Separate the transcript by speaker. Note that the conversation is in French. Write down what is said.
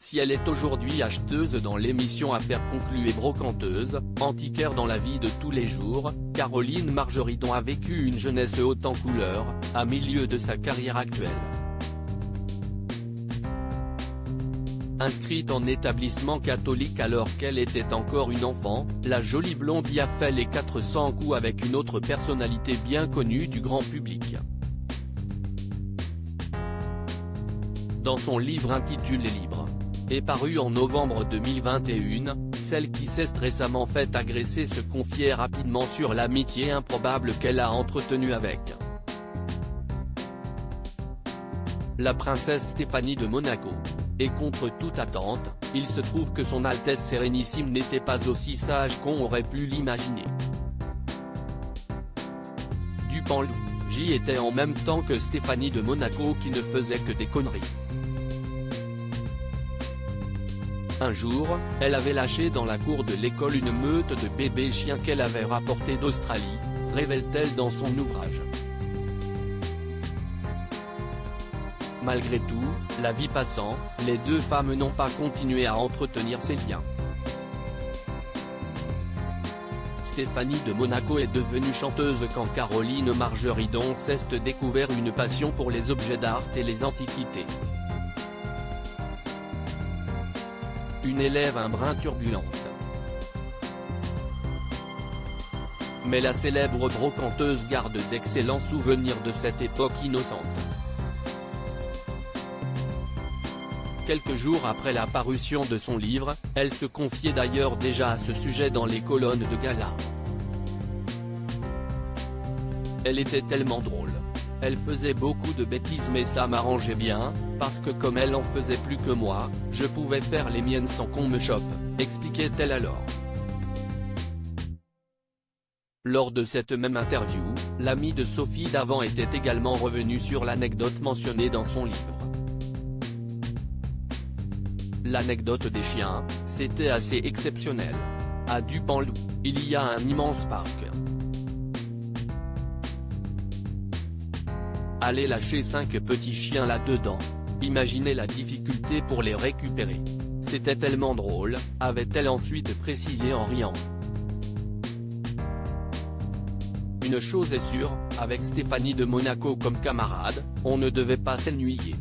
Speaker 1: Si elle est aujourd'hui acheteuse dans l'émission Affaires conclues et brocanteuse, antiquaire dans la vie de tous les jours, Caroline Margeridon a vécu une jeunesse haute en couleurs, à milieu de sa carrière actuelle. Inscrite en établissement catholique alors qu'elle était encore une enfant, la jolie blondie a fait les 400 coups avec une autre personnalité bien connue du grand public. Dans son livre intitulé Libre, et paru en novembre 2021, celle qui s'est récemment fait agresser se confiait rapidement sur l'amitié improbable qu'elle a entretenue avec la princesse Stéphanie de Monaco. Et contre toute attente, il se trouve que son Altesse Sérénissime n'était pas aussi sage qu'on aurait pu l'imaginer. Dupanloup, j'y étais en même temps que Stéphanie de Monaco qui ne faisait que des conneries. Un jour, elle avait lâché dans la cour de l'école une meute de bébés chiens qu'elle avait rapportés d'Australie, révèle-t-elle dans son ouvrage. Malgré tout, la vie passant, les deux femmes n'ont pas continué à entretenir ces liens. Stéphanie de Monaco est devenue chanteuse quand Caroline Margeridon s'est découvert une passion pour les objets d'art et les antiquités. Une élève un brin turbulente. Mais la célèbre brocanteuse garde d'excellents souvenirs de cette époque innocente. Quelques jours après la parution de son livre, elle se confiait d'ailleurs déjà à ce sujet dans les colonnes de gala. Elle était tellement drôle. Elle faisait beaucoup de bêtises mais ça m'arrangeait bien, parce que comme elle en faisait plus que moi, je pouvais faire les miennes sans qu'on me chope, expliquait-elle alors. Lors de cette même interview, l'amie de Sophie Davant était également revenue sur l'anecdote mentionnée dans son livre. L'anecdote des chiens, c'était assez exceptionnel. À Dupanloup, il y a un immense parc. Aller lâcher 5 petits chiens là-dedans. Imaginez la difficulté pour les récupérer. C'était tellement drôle, avait-elle ensuite précisé en riant. Une chose est sûre, avec Stéphanie de Monaco comme camarade, on ne devait pas s'ennuyer.